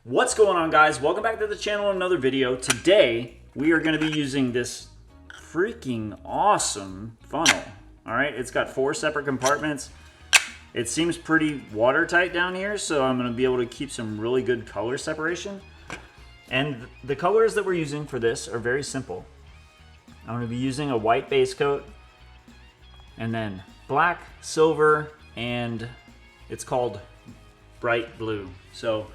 What's going on, guys? Welcome back to the channel, another video. Today we are going to be using this freaking awesome funnel. All right, it's got 4 separate compartments. It seems pretty watertight down here, so I'm going to be able to keep some really good color separation. And the colors that we're using for this are very simple. I'm going to be using a white base coat, and then black, silver, and it's called bright blue. So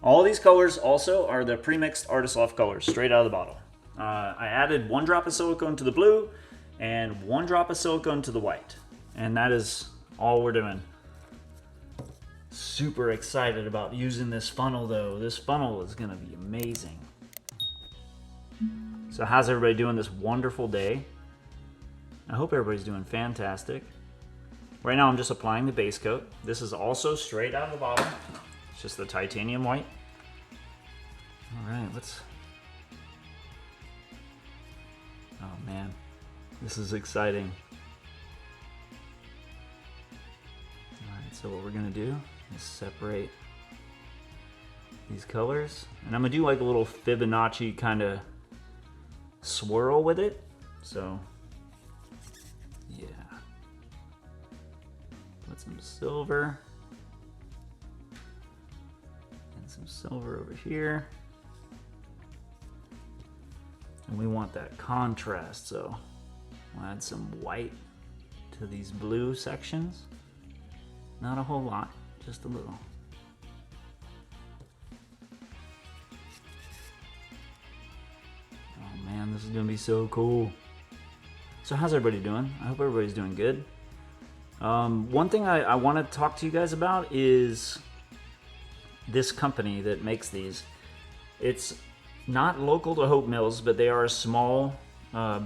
all these colors also are the pre-mixed Artist Loft colors, straight out of the bottle. I added 1 drop of silicone to the blue and 1 drop of silicone to the white. And that is all we're doing. Super excited about using this funnel though. This funnel is gonna be amazing. So how's everybody doing this wonderful day? I hope everybody's doing fantastic. Right now I'm just applying the base coat. This is also straight out of the bottle. It's just the titanium white. All right, let's... Oh man, this is exciting. All right, so what we're gonna do is separate these colors. And I'm gonna do like a little Fibonacci kind of swirl with it. So, yeah. Put some silver. Some silver over here, and we want that contrast, so we'll add some white to these blue sections. Not a whole lot, just a little. Oh man, this is gonna be so cool. So how's everybody doing? I hope everybody's doing good. One thing I want to talk to you guys about is this company that makes these. It's not local to Hope Mills, but they are a small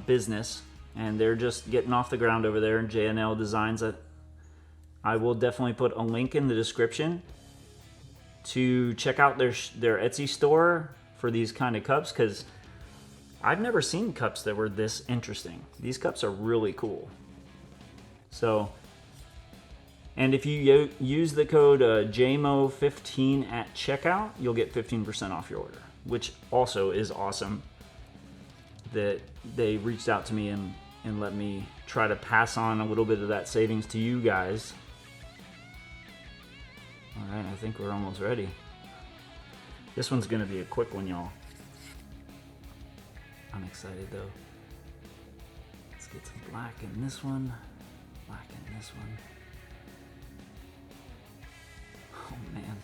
business, and they're just getting off the ground over there in J&L Designs. I will definitely put a link in the description to check out their Etsy store for these kind of cups, because I've never seen cups that were this interesting. These cups are really cool. So, and if you use the code JMO15 at checkout, you'll get 15% off your order, which also is awesome that they reached out to me and let me try to pass on a little bit of that savings to you guys. All right, I think we're almost ready. This one's gonna be a quick one, y'all. I'm excited though. Let's get some black in this one, black in this one. Oh man.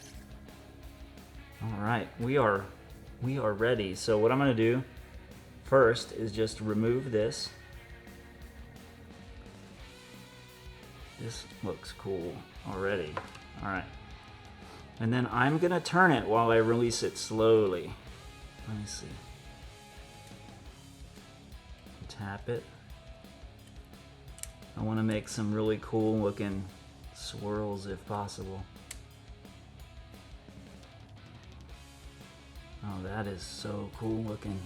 All right, we are ready. So what I'm gonna do first is just remove this. This looks cool already. All right. And then I'm gonna turn it while I release it slowly. Let me see. Tap it. I wanna make some really cool looking swirls if possible. Oh, that is so cool looking.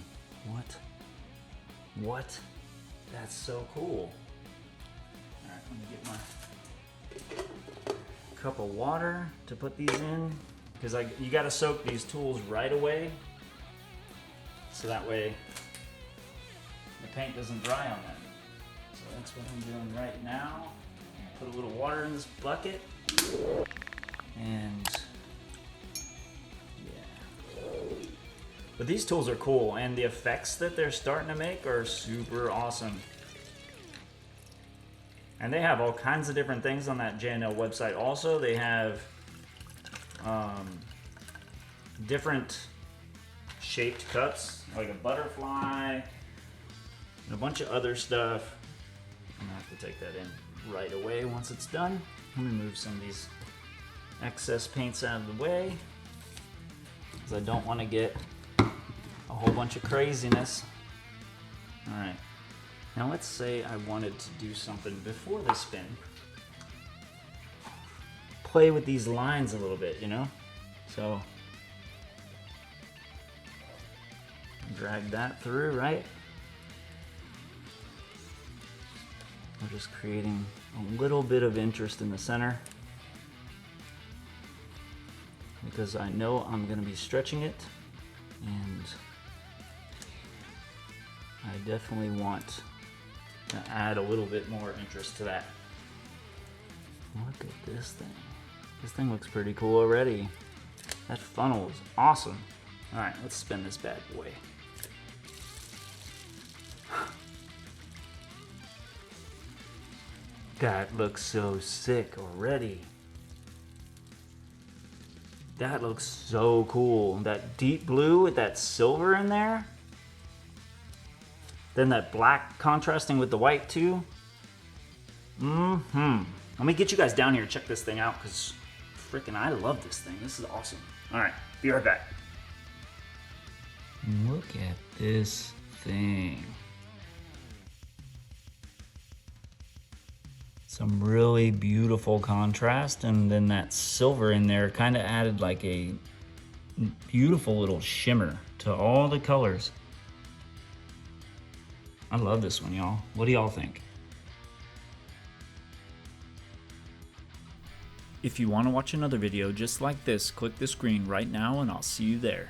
What? That's so cool. All right, let me get my cup of water to put these in, because you got to soak these tools right away, so that way the paint doesn't dry on them. So that's what I'm doing right now. Put a little water in this bucket, and but these tools are cool, and the effects that they're starting to make are super awesome. And they have all kinds of different things on that J&L website. Also, they have different shaped cups, like a butterfly, and a bunch of other stuff. I'm gonna have to take that in right away once it's done. Let me move some of these excess paints out of the way, because I don't want to get a whole bunch of craziness. All right, now let's say I wanted to do something before they spin. Play with these lines a little bit, you know? So, drag that through, right? We're just creating a little bit of interest in the center. We because I know I'm gonna be stretching it, and I definitely want to add a little bit more interest to that. Look at this thing. This thing looks pretty cool already. That funnel is awesome. All right, let's spin this bad boy. That looks so sick already. That looks so cool. That deep blue with that silver in there. Then that black contrasting with the white too. Let me get you guys down here and check this thing out, because freaking I love this thing. This is awesome. All right, be right back. Look at this thing. Some really beautiful contrast, and then that silver in there kind of added like a beautiful little shimmer to all the colors. I love this one, y'all. What do y'all think? If you want to watch another video just like this, click the screen right now and I'll see you there.